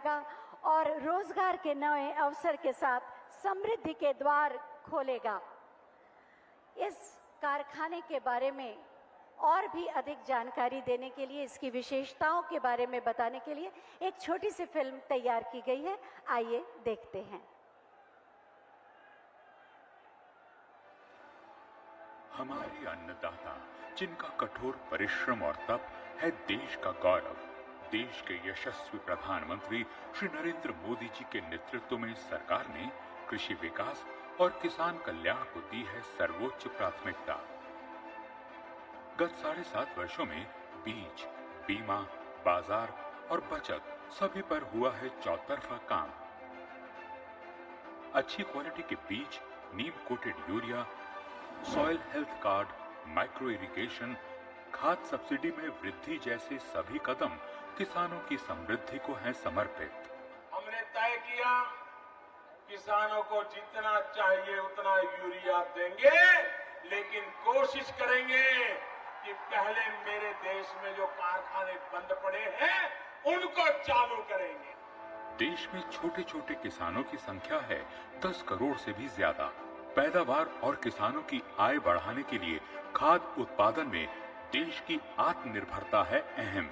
बढ़ाएगा और रोजगार के नए अवसर के साथ समृद्धि के द्वार खोलेगा। इस कारखाने के बारे में और भी अधिक जानकारी देने के लिए, इसकी विशेषताओं के बारे में बताने के लिए एक छोटी सी फिल्म तैयार की गई है। आइए देखते हैं। हमारे अन्नदाता, जिनका कठोर परिश्रम और तप है देश का गौरव, देश के यशस्वी प्रधानमंत्री श्री नरेंद्र मोदी जी के नेतृत्व में सरकार ने कृषि विकास और किसान कल्याण को दी है सर्वोच्च प्राथमिकता। गत 7.5 वर्षों में बीज, बीमा, बाजार और बचत सभी पर हुआ है चौतरफा काम। अच्छी क्वालिटी के बीज, neem coated urea, soil health card, micro irrigation, खाद सब्सिडी में वृद्धि जैसे सभी कदम किसानों की समृद्धि को हैं समर्पित। हमने तय किया किसानों को जितना चाहिए उतना यूरिया देंगे, लेकिन कोशिश करेंगे कि पहले मेरे देश में जो कारखाने बंद पड़े हैं उनको चालू करेंगे। देश में छोटे छोटे किसानों की संख्या है 10 करोड़ से भी ज्यादा। पैदावार और किसानों की आय बढ़ाने के लिए खाद उत्पादन में देश की आत्मनिर्भरता है अहम।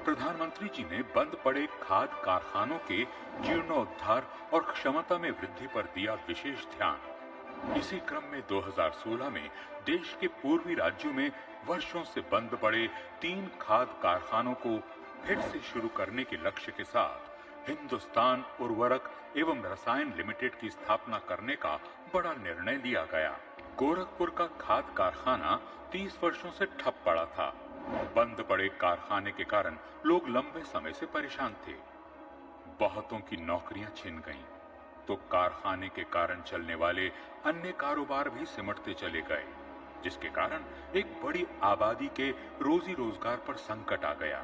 प्रधानमंत्री जी ने बंद पड़े खाद कारखानों के जीर्णोद्धार और क्षमता में वृद्धि पर दिया विशेष ध्यान। इसी क्रम में 2016 में देश के पूर्वी राज्यों में वर्षों से बंद पड़े 3 खाद कारखानों को फिर से शुरू करने के लक्ष्य के साथ हिंदुस्तान उर्वरक एवं रसायन लिमिटेड की स्थापना करने का बड़ा निर्णय लिया गया। गोरखपुर का खाद कारखाना 30 वर्षों से ठप पड़ा था। बंद पड़े कारखाने के कारण लोग लंबे समय से परेशान थे। बहुतों की नौकरियां छिन गईं, तो कारखाने के कारण चलने वाले अन्य कारोबार भी सिमटते चले गए, जिसके कारण एक बड़ी आबादी के रोजी रोजगार पर संकट आ गया।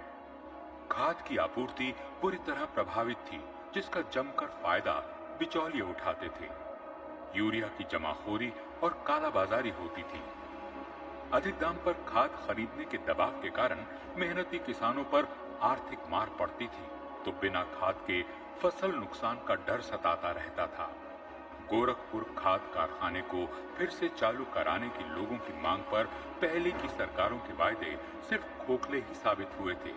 खाद की आपूर्ति पूरी तरह प्रभावित थी, जिसका जमकर फायदा बिचौलिए उठाते थे। यूरिया की जमाखोरी और कालाबाजारी होती थी। अधिक दाम पर खाद खरीदने के दबाव के कारण मेहनती किसानों पर आर्थिक मार पड़ती थी, तो बिना खाद के फसल नुकसान का डर सताता रहता था। गोरखपुर खाद कारखाने को फिर से चालू कराने की लोगों की मांग पर पहले की सरकारों के वायदे सिर्फ खोखले ही साबित हुए थे।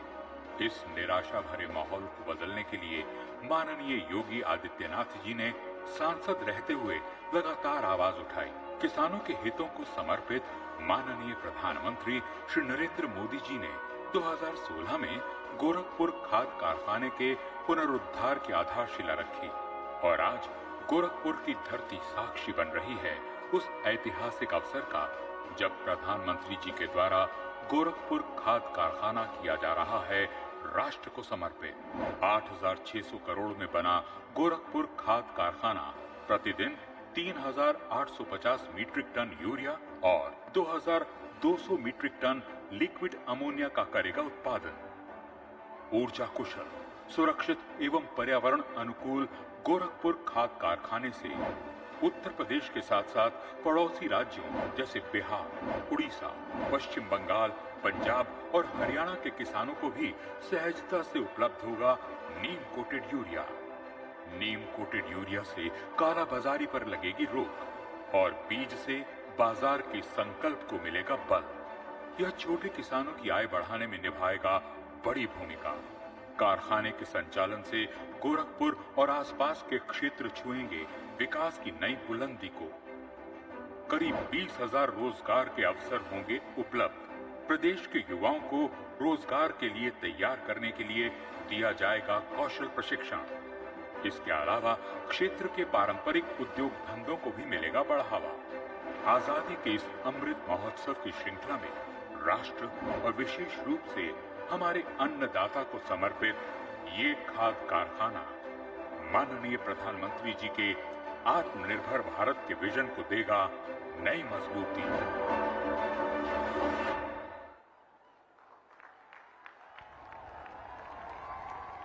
इस निराशा भरे माहौल को बदलने के लिए माननीय योगी आदित्यनाथ जी ने सांसद रहते हुए लगातार आवाज उठाई। किसानों के हितों को समर्पित माननीय प्रधानमंत्री श्री नरेंद्र मोदी जी ने 2016 में गोरखपुर खाद कारखाने के पुनरुद्धार की आधारशिला रखी और आज गोरखपुर की धरती साक्षी बन रही है उस ऐतिहासिक अवसर का, जब प्रधानमंत्री जी के द्वारा गोरखपुर खाद कारखाना किया जा रहा है राष्ट्र को समर्पित। 8,600 करोड़ में बना गोरखपुर खाद कारखाना प्रतिदिन 3,850 मीट्रिक टन यूरिया और 2,200 मीट्रिक टन लिक्विड अमोनिया का करेगा उत्पादन। ऊर्जा कुशल, सुरक्षित एवं पर्यावरण अनुकूल गोरखपुर खाद कारखाने से उत्तर प्रदेश के साथ साथ पड़ोसी राज्यों जैसे बिहार, उड़ीसा, पश्चिम बंगाल, पंजाब और हरियाणा के किसानों को भी सहजता से उपलब्ध होगा नीम कोटेड यूरिया। नीम कोटेड यूरिया से कालाबाजारी पर लगेगी रोक और बीज से बाजार के संकल्प को मिलेगा बल। यह छोटे किसानों की आय बढ़ाने में निभाएगा बड़ी भूमिका। कारखाने के संचालन से गोरखपुर और आसपास के क्षेत्र छुएंगे विकास की नई बुलंदी को। करीब 20,000 रोजगार के अवसर होंगे उपलब्ध। प्रदेश के युवाओं को रोजगार के लिए तैयार करने के लिए दिया जाएगा कौशल प्रशिक्षण। इसके अलावा क्षेत्र के पारंपरिक उद्योग धंधों को भी मिलेगा बढ़ावा। आजादी के इस अमृत महोत्सव की श्रृंखला में राष्ट्र और विशेष रूप से हमारे अन्नदाता को समर्पित ये खाद कारखाना माननीय प्रधानमंत्री जी के आत्मनिर्भर भारत के विजन को देगा नई मजबूती।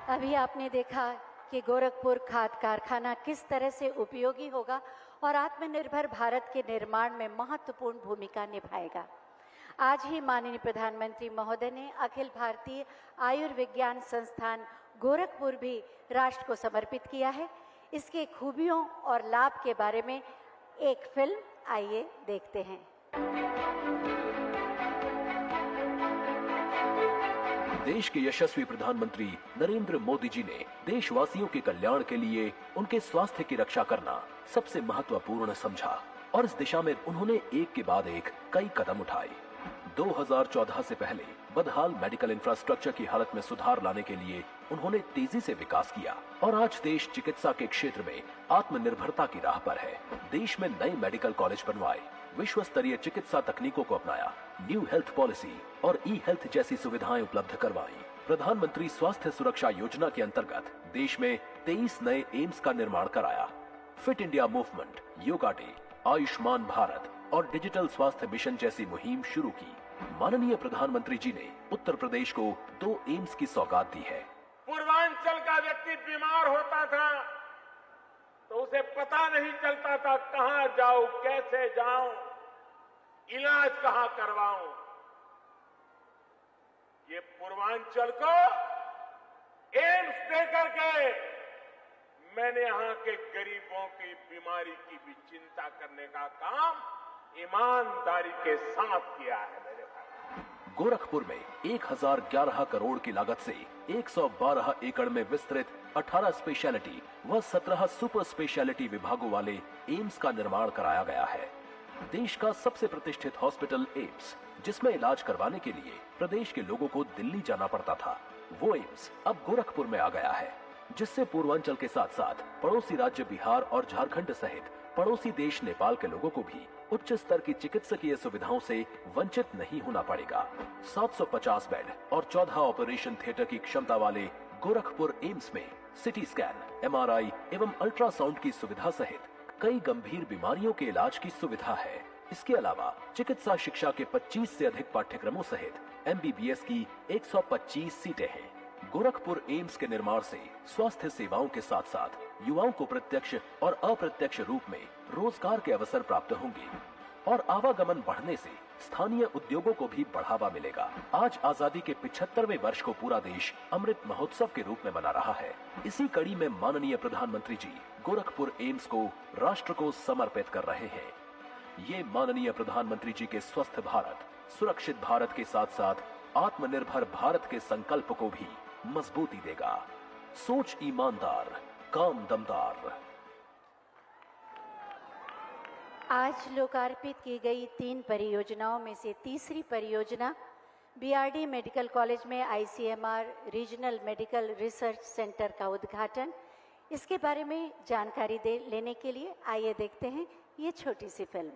अभी आपने देखा कि गोरखपुर खाद कारखाना किस तरह से उपयोगी होगा और आत्मनिर्भर भारत के निर्माण में महत्वपूर्ण भूमिका निभाएगा। आज ही माननीय प्रधानमंत्री महोदय ने अखिल भारतीय आयुर्विज्ञान संस्थान गोरखपुर भी राष्ट्र को समर्पित किया है। इसके खूबियों और लाभ के बारे में एक फिल्म आइए देखते हैं। देश के यशस्वी प्रधानमंत्री नरेंद्र मोदी जी ने देशवासियों के कल्याण के लिए उनके स्वास्थ्य की रक्षा करना सबसे महत्वपूर्ण समझा और इस दिशा में उन्होंने एक के बाद एक कई कदम उठाए। 2014 से पहले बदहाल मेडिकल इंफ्रास्ट्रक्चर की हालत में सुधार लाने के लिए उन्होंने तेजी से विकास किया और आज देश चिकित्सा के क्षेत्र में आत्मनिर्भरता की राह पर है। देश में नए मेडिकल कॉलेज बनवाए, विश्व स्तरीय चिकित्सा तकनीकों को अपनाया, न्यू हेल्थ पॉलिसी और ई हेल्थ जैसी सुविधाएं उपलब्ध करवाई। प्रधानमंत्री स्वास्थ्य सुरक्षा योजना के अंतर्गत देश में 23 नए एम्स का निर्माण कराया। Fit India movement, yoga day, Ayushman Bharat और डिजिटल स्वास्थ्य मिशन जैसी मुहिम शुरू की। माननीय प्रधानमंत्री जी ने उत्तर प्रदेश को 2 एम्स की सौगात दी है। पूर्वांचल का व्यक्ति बीमार होता था तो उसे पता नहीं चलता था कहां जाऊं, कैसे जाऊं, इलाज कहां करवाऊं। ये पूर्वांचल को एम्स देकर के मैंने यहां के गरीबों की बीमारी की भी चिंता करने का काम ईमानदारी के साथ किया है मेरे भाई। गोरखपुर में 1011 करोड़ की लागत से 112 एकड़ में विस्तृत 18 स्पेशलिटी व 17 सुपर स्पेशलिटी विभागों वाले एम्स का निर्माण कराया गया है। देश का सबसे प्रतिष्ठित हॉस्पिटल एम्स, जिसमें इलाज करवाने के लिए प्रदेश के लोगों को दिल्ली जाना पड़ता था, वो एम्स अब गोरखपुर में आ गया है, जिससे पूर्वांचल के साथ साथ पड़ोसी राज्य बिहार और झारखंड सहित पड़ोसी देश नेपाल के लोगों को भी उच्च स्तर की चिकित्सकीय सुविधाओं से वंचित नहीं होना पड़ेगा। 750 बेड और 14 ऑपरेशन थिएटर की क्षमता वाले गोरखपुर एम्स में सिटी स्कैन, MRI एवं अल्ट्रासाउंड की सुविधा सहित कई गंभीर बीमारियों के इलाज की सुविधा है। इसके अलावा चिकित्सा शिक्षा के 25 से अधिक पाठ्यक्रमों सहित MBBS की 125 सीटें हैं। गोरखपुर एम्स के निर्माण से स्वास्थ्य सेवाओं के साथ साथ युवाओं को प्रत्यक्ष और अप्रत्यक्ष रूप में रोजगार के अवसर प्राप्त होंगे और आवागमन बढ़ने से स्थानीय उद्योगों को भी बढ़ावा मिलेगा। आज आजादी के 75वें वर्ष को पूरा देश अमृत महोत्सव के रूप में मना रहा है। इसी कड़ी में माननीय प्रधानमंत्री जी गोरखपुर एम्स को राष्ट्र को समर्पित कर रहे हैं। ये माननीय प्रधानमंत्री जी के स्वस्थ भारत, सुरक्षित भारत के साथ साथ आत्मनिर्भर भारत के संकल्प को भी मजबूती देगा। सोच ईमानदार, काम दमदार। आज लोकार्पित की गई 3 परियोजनाओं में से तीसरी परियोजना BRD मेडिकल कॉलेज में ICMR regional medical research centre का उद्घाटन। इसके बारे में जानकारी लेने के लिए आइए देखते हैं ये छोटी सी फिल्म।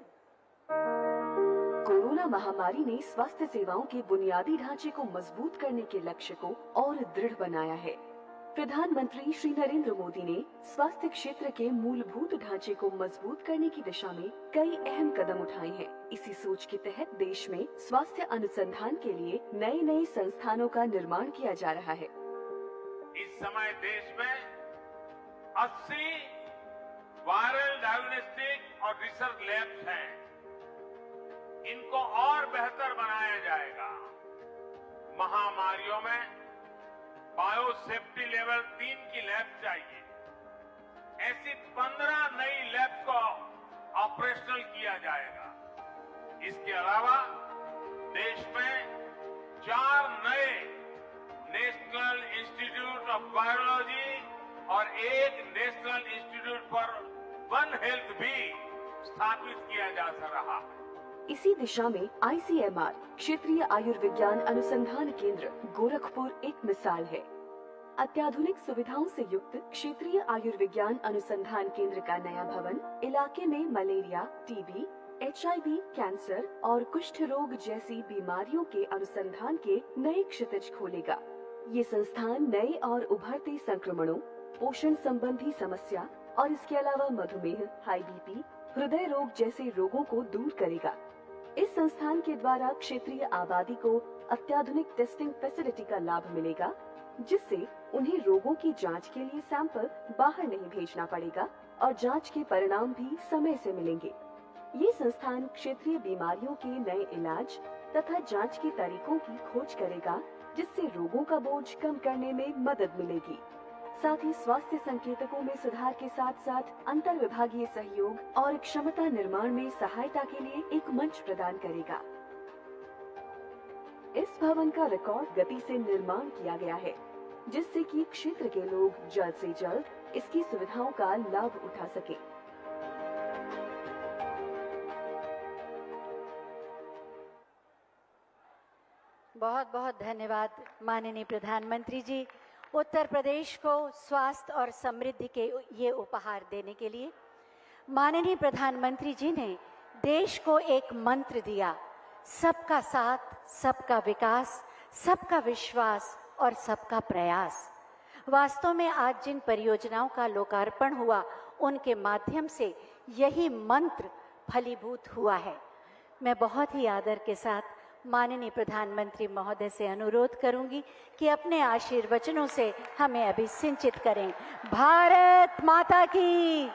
कोरोना महामारी ने स्वास्थ्य सेवाओं के बुनियादी ढांचे को मजबूत करने के लक्ष्य को और दृढ़ बनाया है। प्रधानमंत्री श्री नरेंद्र मोदी ने स्वास्थ्य क्षेत्र के मूलभूत ढांचे को मजबूत करने की दिशा में कई अहम कदम उठाए हैं। इसी सोच के तहत देश में स्वास्थ्य अनुसंधान के लिए नए संस्थानों का निर्माण किया जा रहा है। इस समय देश में 80 वायरल डायग्नोस्टिक और रिसर्च लैब्स हैं। इनको और बेहतर बनाया जाएगा। महामारियों में बायोसेफ्टी लेवल 3 की लैब चाहिए। ऐसी 15 नई लैब को ऑपरेशनल किया जाएगा। इसके अलावा देश में 4 नए नेशनल इंस्टीट्यूट ऑफ बायोलॉजी और एक national institute for one health भी स्थापित किया जा रहा है। इसी दिशा में ICMR क्षेत्रीय आयुर्विज्ञान अनुसंधान केंद्र गोरखपुर एक मिसाल है। अत्याधुनिक सुविधाओं से युक्त क्षेत्रीय आयुर्विज्ञान अनुसंधान केंद्र का नया भवन इलाके में मलेरिया, TB, HIV, कैंसर और कुष्ठ रोग जैसी बीमारियों के अनुसंधान के नए क्षितिज खोलेगा। ये संस्थान नए और उभरते संक्रमणों, पोषण संबंधी समस्या और इसके अलावा मधुमेह, हाई BP, हृदय रोग जैसे रोगों को दूर करेगा। इस संस्थान के द्वारा क्षेत्रीय आबादी को अत्याधुनिक टेस्टिंग फैसिलिटी का लाभ मिलेगा, जिससे उन्हें रोगों की जांच के लिए सैंपल बाहर नहीं भेजना पड़ेगा और जांच के परिणाम भी समय से मिलेंगे। ये संस्थान क्षेत्रीय बीमारियों के नए इलाज तथा जांच के तरीकों की खोज करेगा जिससे रोगों का बोझ कम करने में मदद मिलेगी। साथ ही स्वास्थ्य संकेतकों में सुधार के साथ साथ अंतर विभागीय सहयोग और क्षमता निर्माण में सहायता के लिए एक मंच प्रदान करेगा। इस भवन का रिकॉर्ड गति से निर्माण किया गया है, जिससे कि क्षेत्र के लोग जल्द से जल्द इसकी सुविधाओं का लाभ उठा सके। बहुत बहुत धन्यवाद माननीय प्रधानमंत्री जी, उत्तर प्रदेश को स्वास्थ्य और समृद्धि के ये उपहार देने के लिए। माननीय प्रधानमंत्री जी ने देश को एक मंत्र दिया, सबका साथ, सबका विकास, सबका विश्वास और सबका प्रयास। वास्तव में आज जिन परियोजनाओं का लोकार्पण हुआ, उनके माध्यम से यही मंत्र फलीभूत हुआ है। मैं बहुत ही आदर के साथ माननीय प्रधानमंत्री महोदय से अनुरोध करूंगी कि अपने आशीर्वचनों से हमें अभिसिंचित करें। भारत माता की